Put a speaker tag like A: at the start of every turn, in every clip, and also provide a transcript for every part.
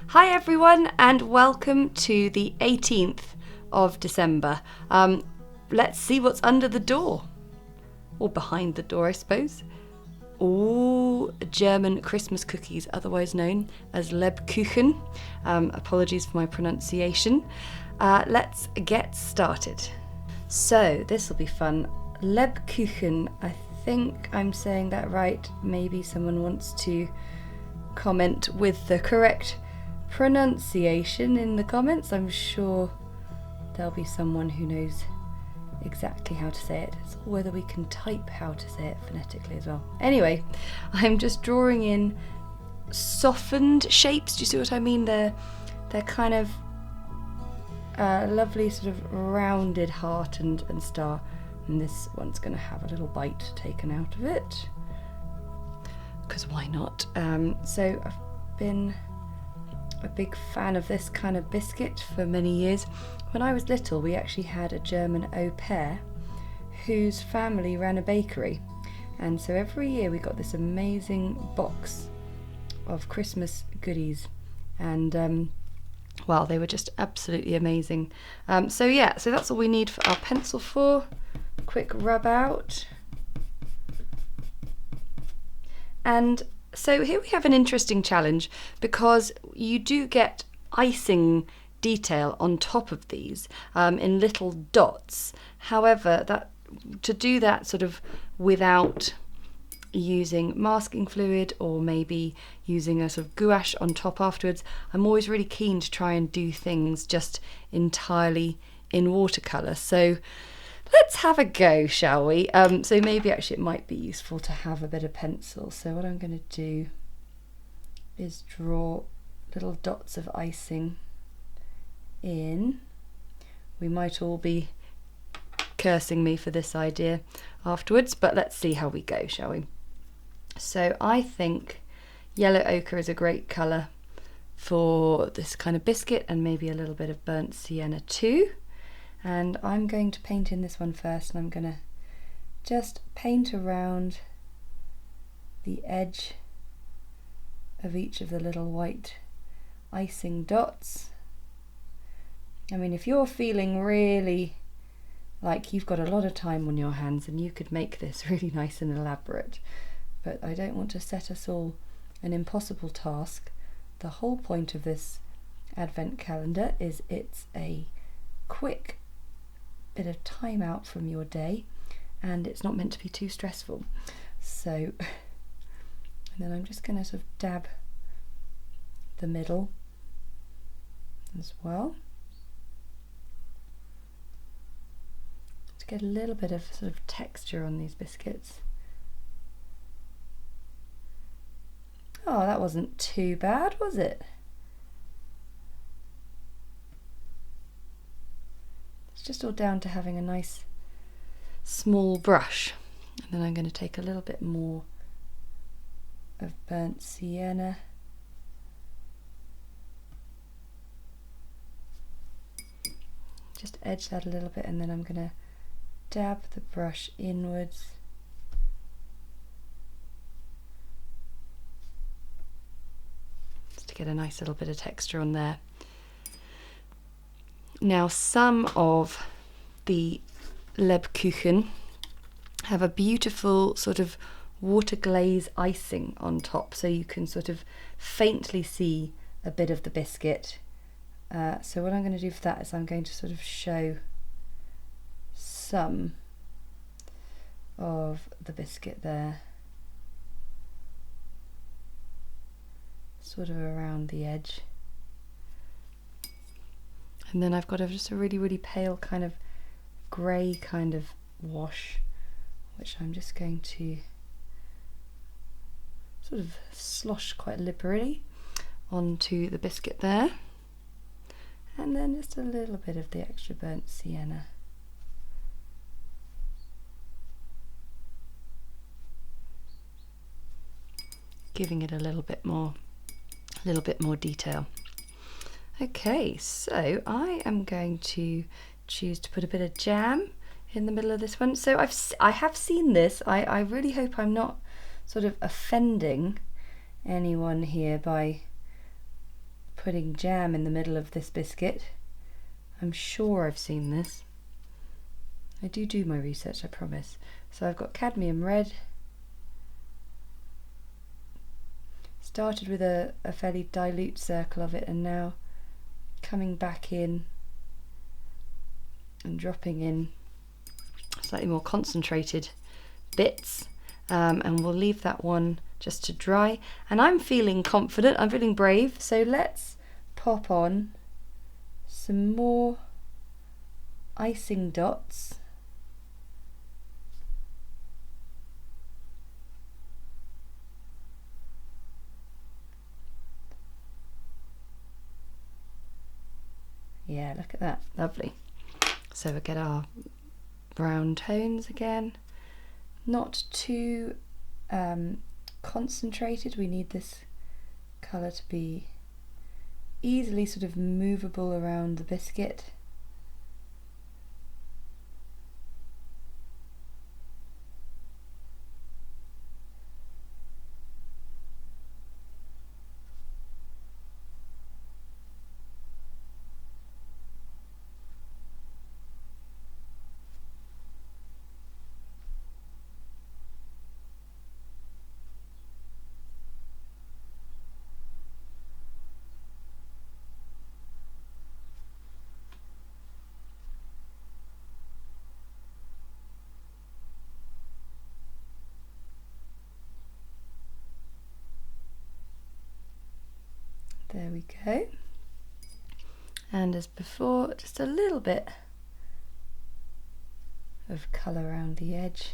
A: Hi everyone and welcome to the 18th of December. Let's see what's under the door. Or behind the door, I suppose. Ooh, German Christmas cookies, otherwise known as lebkuchen. Apologies for my pronunciation. Let's get started. So, this will be fun. Lebkuchen, I think I'm saying that right. Maybe someone wants to comment with the correct pronunciation in the comments. I'm sure there'll be someone who knows exactly how to say it. It's whether we can type how to say it phonetically as well. Anyway, I'm just drawing in softened shapes. Do you see what I mean? They're kind of a lovely sort of rounded heart and star, and this one's going to have a little bite taken out of it, because why not? So I've been a big fan of this kind of biscuit for many years. When I was little, we actually had a German au pair whose family ran a bakery, and so every year we got this amazing box of Christmas goodies, and well, they were just absolutely amazing. So that's all we need for our pencil for. Quick rub out. And so here we have an interesting challenge, because you do get icing detail on top of these in little dots. However, to do that sort of without using masking fluid or maybe using a sort of gouache on top afterwards, I'm always really keen to try and do things just entirely in watercolour. So let's have a go, shall we? So maybe actually it might be useful to have a bit of pencil. So what I'm going to do is draw little dots of icing in. We might all be cursing me for this idea afterwards, but let's see how we go, shall we? So I think yellow ochre is a great colour for this kind of biscuit, and maybe a little bit of burnt sienna too. And I'm going to paint in this one first, and I'm going to just paint around the edge of each of the little white icing dots. I mean, if you're feeling really like you've got a lot of time on your hands, and you could make this really nice and elaborate, but I don't want to set us all an impossible task. The whole point of this advent calendar is it's a quick bit of time out from your day, and it's not meant to be too stressful. So, and then I'm just going to sort of dab the middle as well to get a little bit of sort of texture on these biscuits. Oh, that wasn't too bad, was it? It's just all down to having a nice small brush. And then I'm going to take a little bit more of burnt sienna. Just edge that a little bit, and then I'm going to dab the brush inwards. Just to get a nice little bit of texture on there. Now, some of the lebkuchen have a beautiful sort of water glaze icing on top, so you can sort of faintly see a bit of the biscuit. So what I'm going to do for that is I'm going to sort of show some of the biscuit there, sort of around the edge. And then I've got just a really, really pale kind of grey kind of wash, which I'm just going to sort of slosh quite liberally onto the biscuit there. And then just a little bit of the extra burnt sienna. Giving it a little bit more detail. Okay, so I am going to choose to put a bit of jam in the middle of this one. So I have seen this. I really hope I'm not sort of offending anyone here by putting jam in the middle of this biscuit. I'm sure I've seen this. I do my research, I promise. So I've got Cadmium Red. Started with a fairly dilute circle of it, and now coming back in and dropping in slightly more concentrated bits, and we'll leave that one just to dry. And I'm feeling confident, I'm feeling brave, so let's pop on some more icing dots. Yeah, look at that, lovely. So we get our brown tones again, not too concentrated. We need this colour to be easily sort of movable around the biscuit. There we go. And as before, just a little bit of colour around the edge.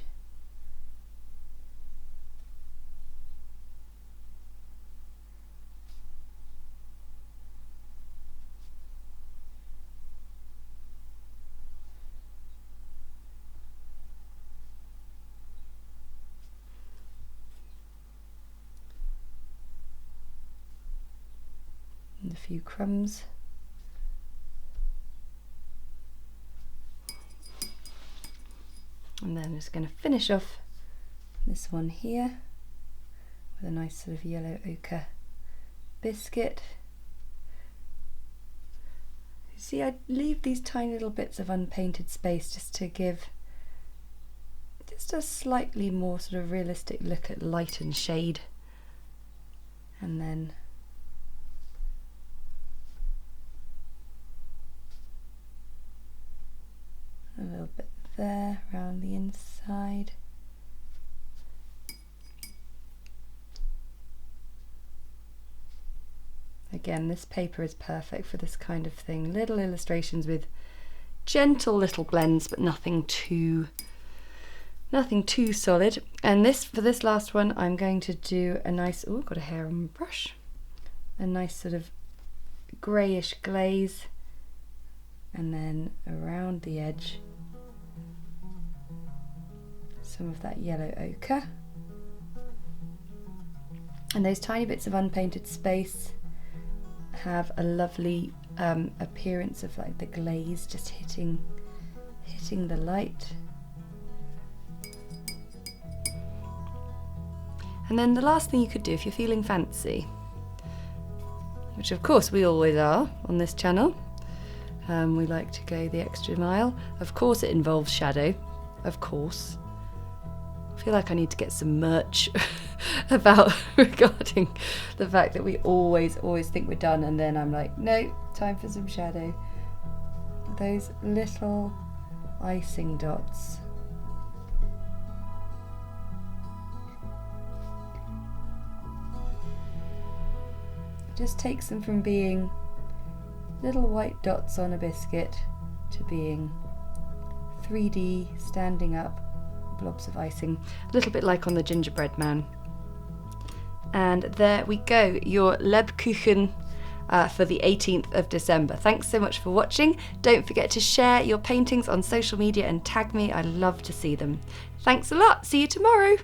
A: A few crumbs. And then I'm just going to finish off this one here with a nice sort of yellow ochre biscuit. You see, I leave these tiny little bits of unpainted space just to give just a slightly more sort of realistic look at light and shade. And then a little bit there around the inside. Again, this paper is perfect for this kind of thing. Little illustrations with gentle little blends, but nothing too solid. And this, for this last one, I'm going to do a nice, oh, got a hair on my brush, a nice sort of greyish glaze, and then around the edge some of that yellow ochre, and those tiny bits of unpainted space have a lovely appearance of like the glaze just hitting the light. And then the last thing you could do if you're feeling fancy, which of course we always are on this channel, we like to go the extra mile. Of course it involves shadow, of course. I feel like I need to get some merch about regarding the fact that we always think we're done, and then I'm like, no, time for some shadow. Those little icing dots. Just takes them from being little white dots on a biscuit to being 3D standing up blobs of icing, a little bit like on the gingerbread man. And there we go, your lebkuchen for the 18th of December. Thanks so much for watching. Don't forget to share your paintings on social media and tag me. I love to see them. Thanks a lot. See you tomorrow.